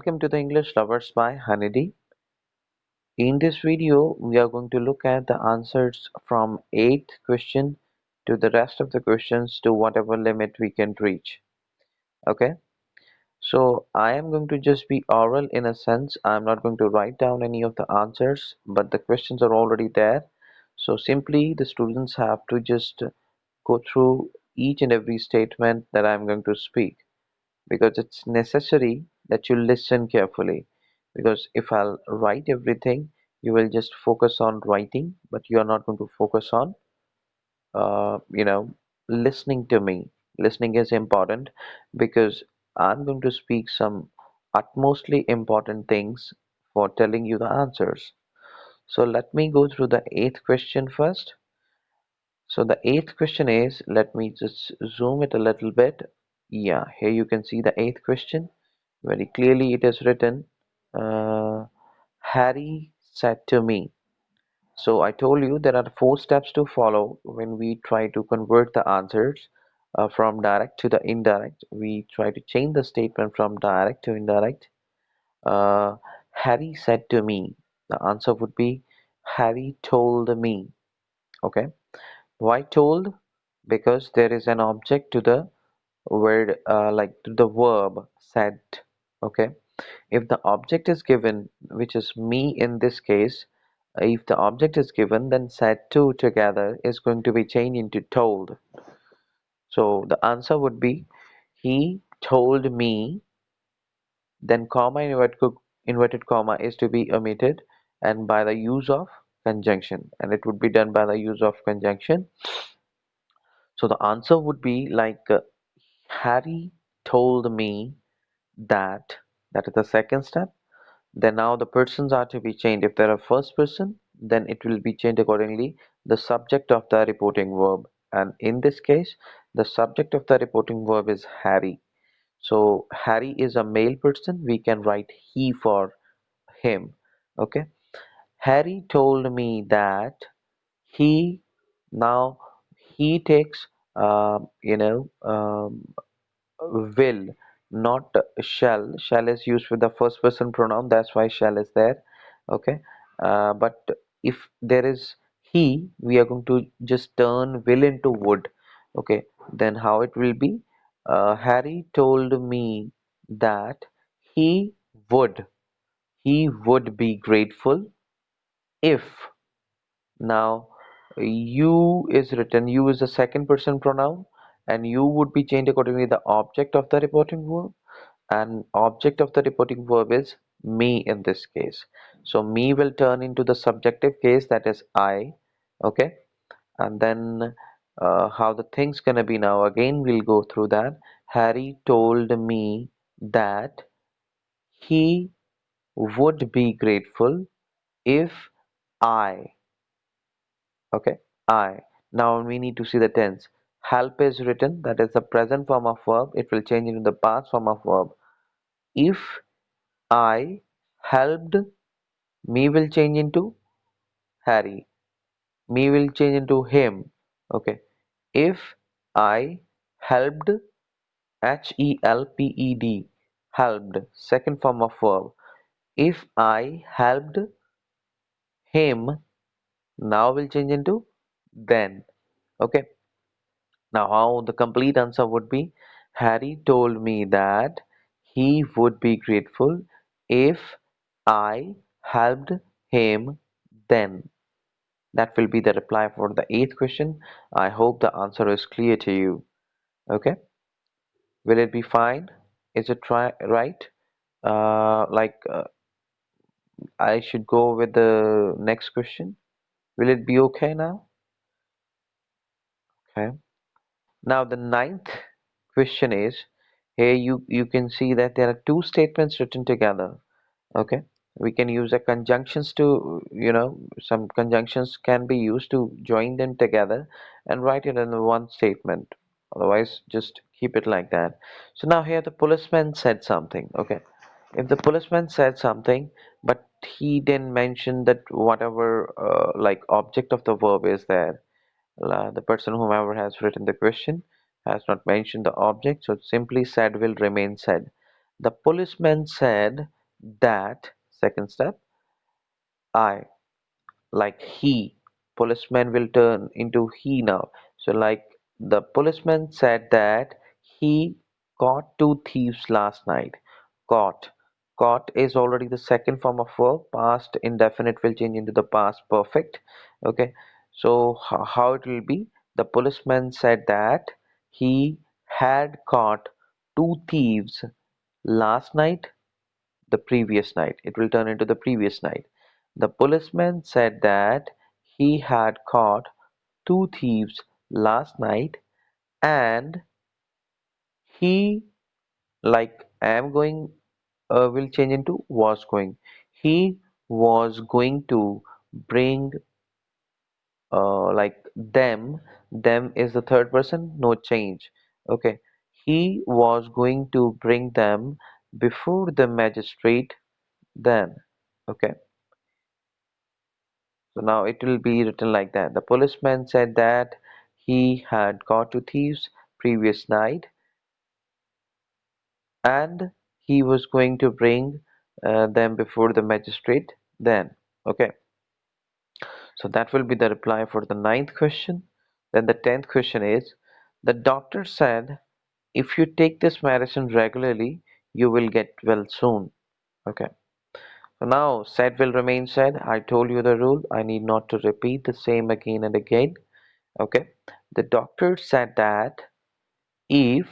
Welcome to the English Lovers by Honeydee. In this video, we are going to look at the answers from 8th question to the rest of the questions to whatever limit we can reach. Okay, so I am going to just be oral in a sense. I'm not going to write down any of the answers, but the questions are already there. So simply the students have to just go through each and every statement that I'm going to speak, because it's necessary that you listen carefully, because if I'll write everything, you will just focus on writing, but you are not going to focus on uh, you know listening to me. Listening is important because I'm going to speak some utmostly important things for telling you the answers. So let me go through the eighth question first. So the eighth question is, let me just zoom it a little bit. Yeah, here you can see the eighth question. Very clearly it is written, uh, Harry said to me. So I told you there are 4 steps to follow when we try to convert the answers from direct to the indirect. We try to change the statement from direct to indirect. Uh, Harry said to me. The answer would be Harry told me. Okay. Why told? Because there is an object to the word, like to the verb said. Okay. If the object is given, which is me in this case, if the object is given, then said to together is going to be changed into told. So the answer would be he told me, then comma, inverted comma is to be omitted, and by the use of conjunction, and it would be done by the use of conjunction. So the answer would be like Harry told me that. That is the second step. Then now the persons are to be changed. If they're a first person, then it will be changed accordingly. The subject of the reporting verb. And in this case, the subject of the reporting verb is Harry. So Harry is a male person. We can write he for him. Okay. Harry told me that he now he takes will, not shall. Shall is used with the first person pronoun, that's why shall is there. Okay. But if there is he, we are going to just turn will into would. Okay, then how it will be? Harry told me that he would he would be grateful if. Now you is written, you is a second person pronoun, and you would be changed accordingly the object of the reporting verb, and object of the reporting verb is me in this case. So me will turn into the subjective case, that is I. Okay. And then how the thing's gonna be now, again we'll go through that. Harry told me that he would be grateful if I. Okay, I. Now we need to see the tense. Help is written, that is the present form of verb. It will change into the past form of verb. If I helped, me will change into Harry. Me will change into him. Okay. If I helped, Helped, helped, second form of verb. If I helped him, now will change into then. Okay. Now, how the complete answer would be, Harry told me that he would be grateful if I helped him then. That will be the reply for the eighth question. I hope the answer is clear to you. Okay, will it be fine? Is it right? I should go with the next question. Will it be okay now? Okay. Now the ninth question is, here you can see that there are 2 statements written together. Okay, we can use a conjunctions to, some conjunctions can be used to join them together and write it in one statement. Otherwise, just keep it like that. So now here the policeman said something. Okay, if the policeman said something, but he didn't mention that whatever like object of the verb is there, the person whomever has written the question has not mentioned the object, so simply said will remain said. The policeman said that, second step, I, like he, policeman will turn into he now. So like the policeman said that he caught two thieves last night. Caught. Caught is already the second form of verb. Past indefinite will change into the past perfect. Okay. So how it will be? The policeman said that he had caught two thieves last night, the previous night. It will turn into the previous night. The policeman said that he had caught two thieves last night, and he, like am going, will change into was going. He was going to bring, like them. Them is the third person, no change. Okay. He was going to bring them before the magistrate then. Okay. So now it will be written like that. The policeman said that he had caught two thieves previous night, and he was going to bring them before the magistrate then. Okay, so that will be the reply for the ninth question. Then the 10th question is, the doctor said if you take this medicine regularly, you will get well soon. Okay. So now said will remain said. I told you the rule. I need not to repeat the same again and again. Okay. The doctor said that if,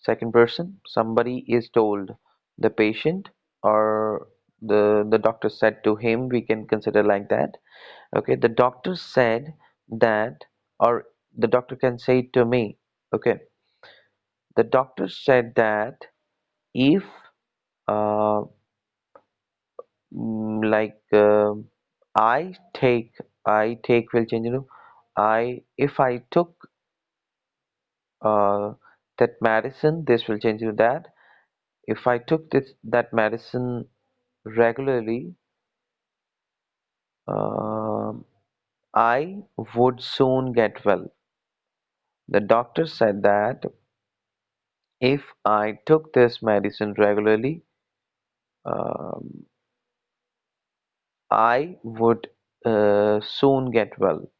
second person, somebody is told, the patient or the doctor said to him, we can consider like that. Okay, the doctor said that, or the doctor can say to me. Okay, the doctor said that if, uh, like I take will change, I, if I took uh, that medicine, this will change to that. If I took this that medicine regularly, um I would soon get well. The doctor said that if I took this medicine regularly, um, I would soon get well.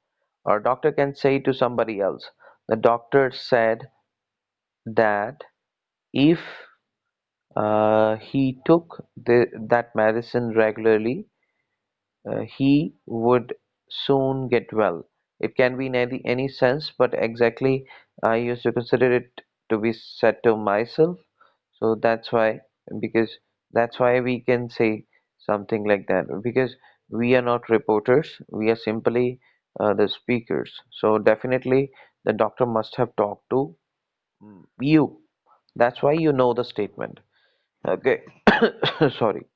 Or doctor can say to somebody else. The doctor said that if he took that medicine regularly, he would soon get well. It can be in any sense, but exactly I used to consider it to be said to myself. So that's why, because that's why we can say something like that, because we are not reporters, we are simply the speakers. So definitely the doctor must have talked to you. That's why you know the statement. Okay. Sorry.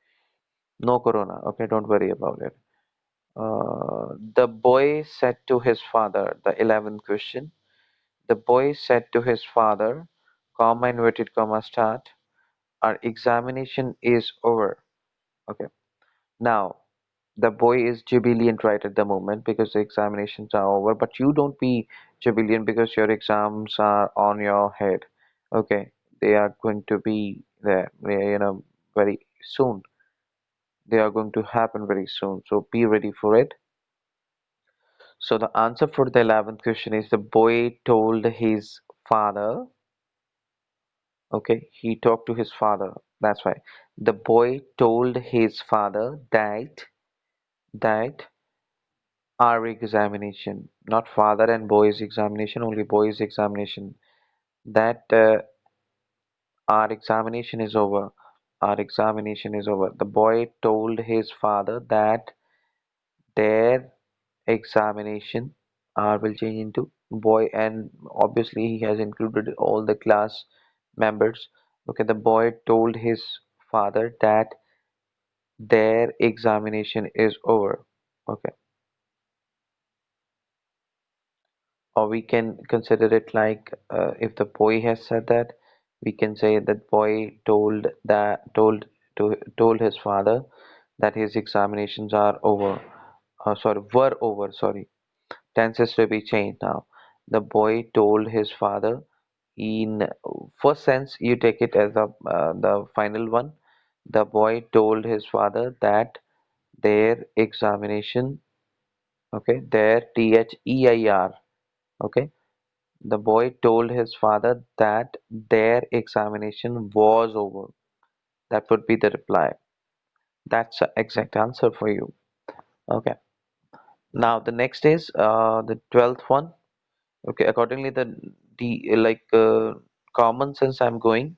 No corona. Okay, don't worry about it. The boy said to his father, the 11th question. The boy said to his father, comma inverted comma start, our examination is over. Okay. Now, the boy is jubilant right at the moment because the examinations are over, but you don't be jubilant because your exams are on your head. Okay. They are going to be there, very soon. They are going to happen very soon. So be ready for it. So the answer for the 11th question is the boy told his father. Okay, he talked to his father. That's why the boy told his father that our examination, not father and boy's examination, only boy's examination, that our examination is over. Our examination is over. The boy told his father that their examination, R will change into boy, and obviously he has included all the class members. Okay, the boy told his father that their examination is over. Okay, or we can consider it like, if the boy has said that, we can say that boy told his father that his examinations are over. Sorry, were over. Sorry, tenses to be changed now. The boy told his father. In first sense, you take it as the final one. The boy told his father that their examination, okay, their THEIR, okay, the boy told his father that their examination was over. That would be the reply. That's the exact answer for you. Okay. Now the next is the 12th one. Okay, accordingly the common sense I'm going.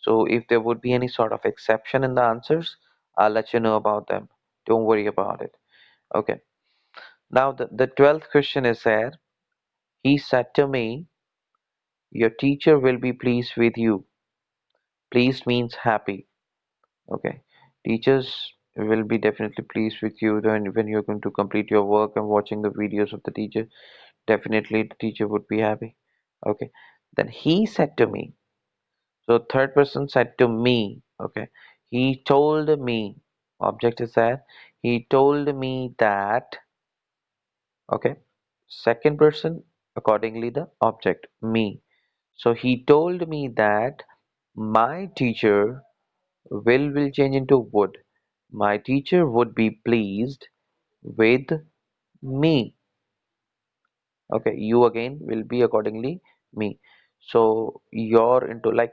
So if there would be any sort of exception in the answers, I'll let you know about them. Don't worry about it. Okay. Now the 12th question is there. He said to me, your teacher will be pleased with you. Pleased means happy. Okay. Teachers will be definitely pleased with you when you're going to complete your work and watching the videos of the teacher. Definitely the teacher would be happy. Okay. Then he said to me. So third person said to me. Okay. He told me. Object is that he told me that. Okay. Second person, accordingly the object, me. So he told me that my teacher will change into would. My teacher would be pleased with me. Okay, you again will be accordingly me. So you're into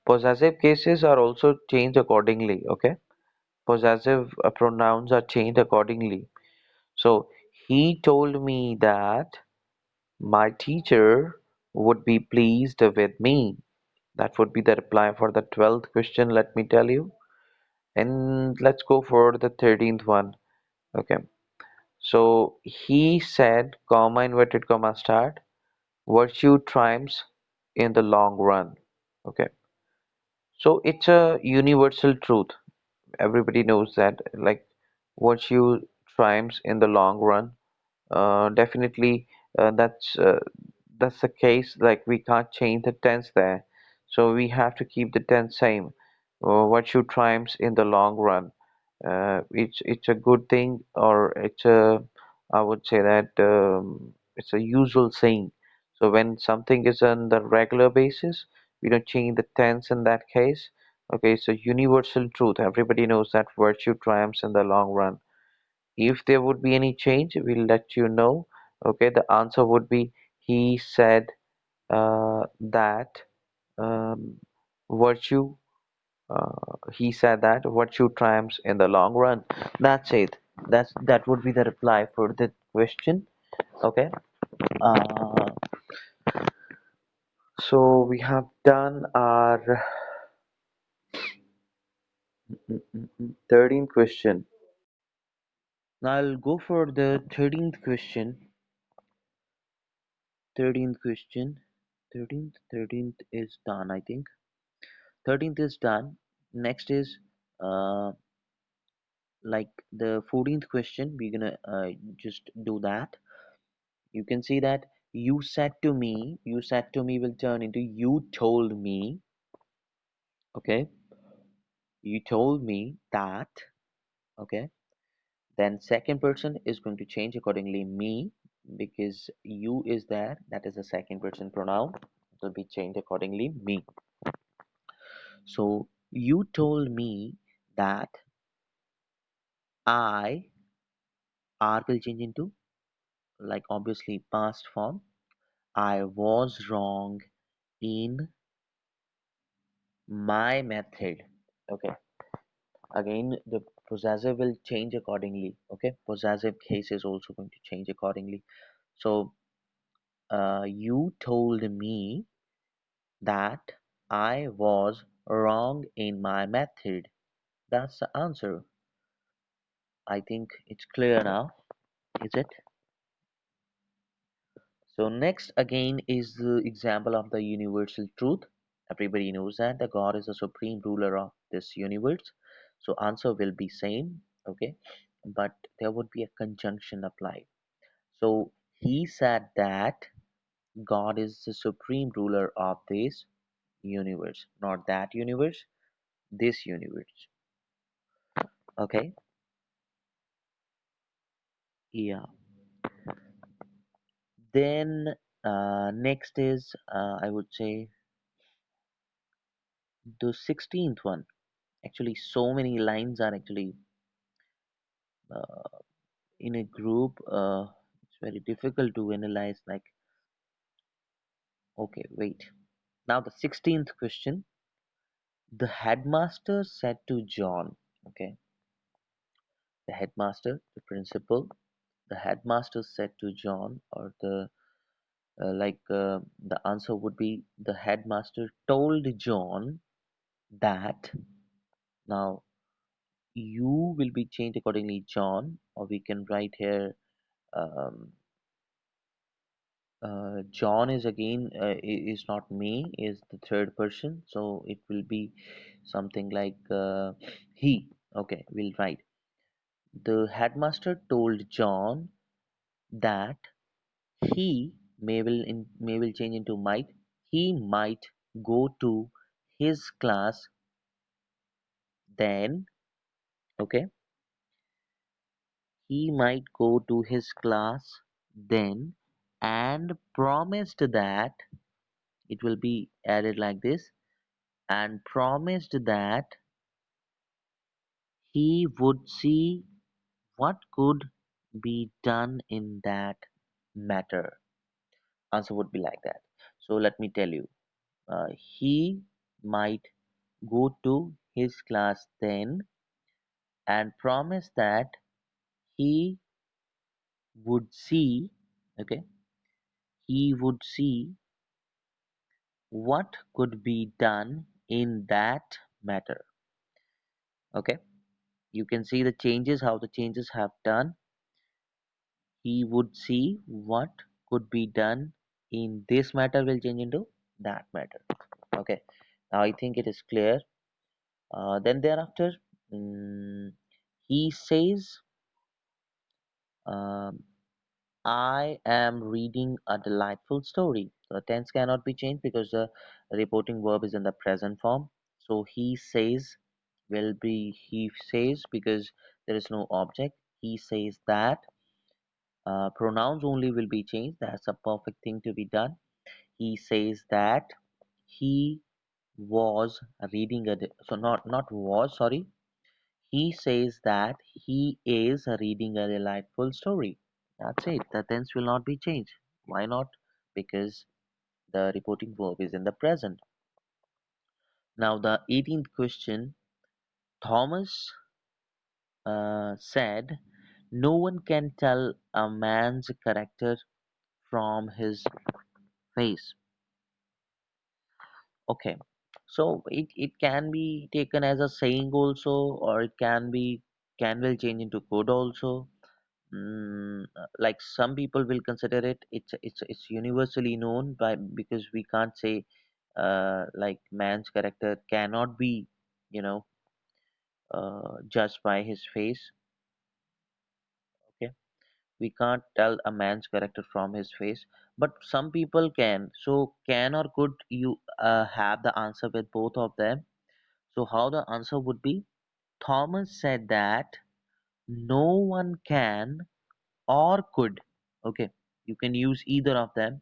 possessive cases are also changed accordingly. Okay, possessive pronouns are changed accordingly. So he told me that my teacher would be pleased with me. That would be the reply for the 12th question, let me tell you. And let's go for the 13th one. Okay. So he said, comma, inverted comma, start, virtue triumphs in the long run. Okay. So it's a universal truth. Everybody knows that, like, virtue triumphs in the long run. Definitely, that's the case. Like we can't change the tense there, so we have to keep the tense same. Virtue triumphs in the long run. It's a good thing, or it's a I would say that it's a usual saying. So when something is on the regular basis, we don't change the tense in that case. Okay, it's a universal truth. Everybody knows that virtue triumphs in the long run. If there would be any change, we'll let you know. Okay, the answer would be he said that um, virtue. He said that virtue triumphs in the long run. That's it. That would be the reply for the question. Okay. Uh, so we have done our 13th question. Now I'll go for the 13th question. 13th question. 13th is done, I think. 13th is done. Next is uh, like the 14th question. We're gonna just do that. You can see that you said to me will turn into you told me. Okay, you told me that. Okay, then second person is going to change accordingly me because you is there. That is a second person pronoun. It will be changed accordingly me. So you told me that I R will change into like obviously past form. I was wrong in my method. Okay. Again, the possessive will change accordingly. Okay. Possessive case is also going to change accordingly. So, you told me that I was wrong in my method. That's the answer. I think it's clear now, is it? So next again is the example of the universal truth. Everybody knows that the God is the supreme ruler of this universe. So answer will be same, okay? But there would be a conjunction applied. So he said that God is the supreme ruler of this universe, not that universe, this universe. Okay? Yeah. Then next is I would say The 16th one, actually, so many lines are actually uh, in a group. It's very difficult to analyze. Like, okay, wait. Now, the 16th question. The headmaster said to John, okay, the headmaster, the principal, the headmaster said to John, or the answer would be the headmaster told John that. Now, you will be changed accordingly, John, or we can write here um, John is again is not me, is the third person, so it will be something like he. Okay, we'll write. The headmaster told John that may will change into might. He might go to his class then. Okay, he might go to his class then, and promised that it will be added like this, and promised that he would see what could be done in that matter. Answer would be like that. So let me tell you, he might go to his class then and promise that he would see, okay, he would see what could be done in that matter. Okay, you can see the changes, how the changes have done. He would see what could be done in this matter will change into that matter. Okay, now I think it is clear. Then thereafter, mm, he says, um, I am reading a delightful story. The tense cannot be changed because the reporting verb is in the present form. So he says will be he says because there is no object. He says that pronouns only will be changed. That's a perfect thing to be done. He says that he was reading so not was, sorry. He says that he is reading a delightful story. That's it. The tense will not be changed. Why not? Because the reporting verb is in the present. Now, the 18th question, Thomas said, no one can tell a man's character from his face. Okay, so it can be taken as a saying also, or it can will change into code also. Like some people will consider it, it's universally known by because we can't say like man's character cannot be you know judged by his face. Okay, we can't tell a man's character from his face, but some people can. So can or could you have the answer with both of them? So how the answer would be, Thomas said that no one can or could. Okay, you can use either of them.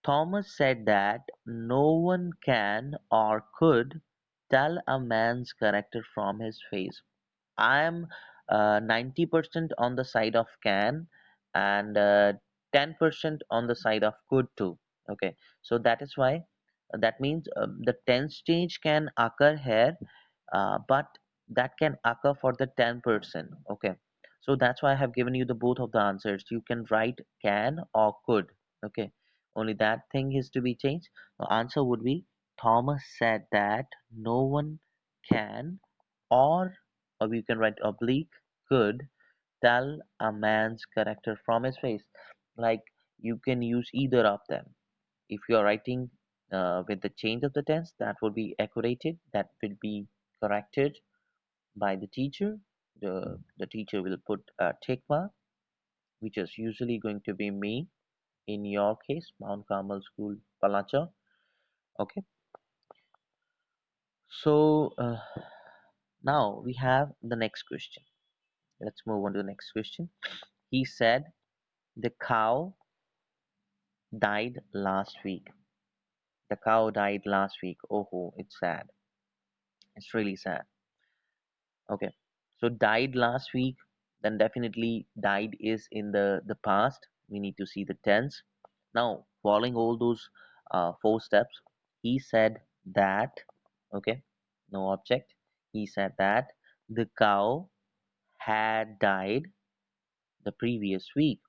Thomas said that no one can or could tell a man's character from his face. I am 90% on the side of can, and 10% on the side of could too. Okay, so that is why that means the tense change can occur here, but that can occur for the 10%. Okay, so that's why I have given you the both of the answers. You can write can or could. Okay, only that thing is to be changed. The answer would be Thomas said that no one can or we can write oblique could tell a man's character from his face. Like you can use either of them. If you are writing with the change of the tense, that will be accurated, that will be corrected by the teacher. The teacher will put a tick mark, which is usually going to be me in your case, Mount Carmel School, Palacha. Okay, so now we have the next question. Let's move on to the next question. He said, the cow died last week. The cow died last week. Oh, it's sad. It's really sad. Okay. So died last week, then definitely died is in the past. We need to see the tense. Now, following all those four steps, he said that, okay, no object. He said that the cow had died the previous week.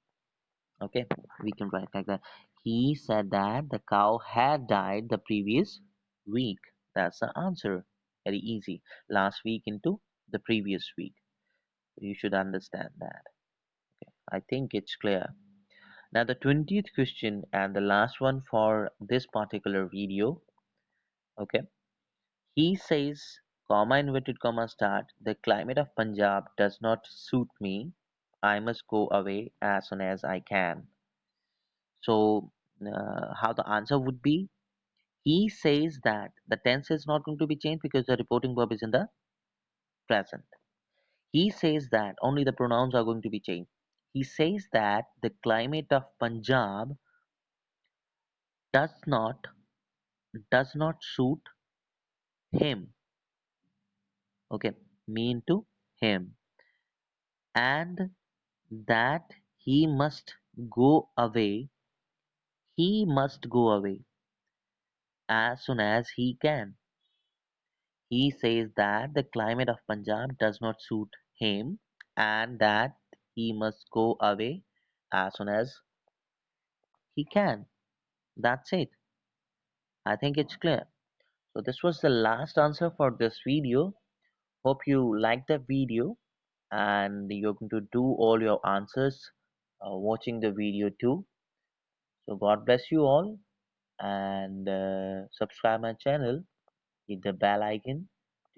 Okay, we can write like that. He said that the cow had died the previous week. That's the answer. Very easy. Last week into the previous week. You should understand that. I think it's clear. Now, the 20th question and the last one for this particular video. Okay, he says, comma inverted comma start, the climate of Punjab does not suit me. I must go away as soon as I can. So, how the answer would be? He says that the tense is not going to be changed because the reporting verb is in the present. He says that only the pronouns are going to be changed. He says that the climate of Punjab does not suit him. Okay, mean to him, and that he must go away. He must go away as soon as he can. He says that the climate of Punjab does not suit him and that he must go away as soon as he can. That's it. I think it's clear. So this was the last answer for this video. Hope you liked the video and you're going to do all your answers watching the video too. So God bless you all and subscribe my channel, hit the bell icon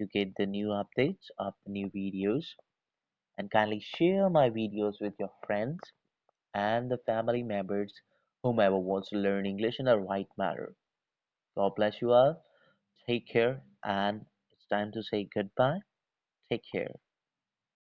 to get the new updates of the new videos, and kindly share my videos with your friends and the family members whomever wants to learn English in the right manner. God bless you all. Take care, and it's time to say goodbye. Take care.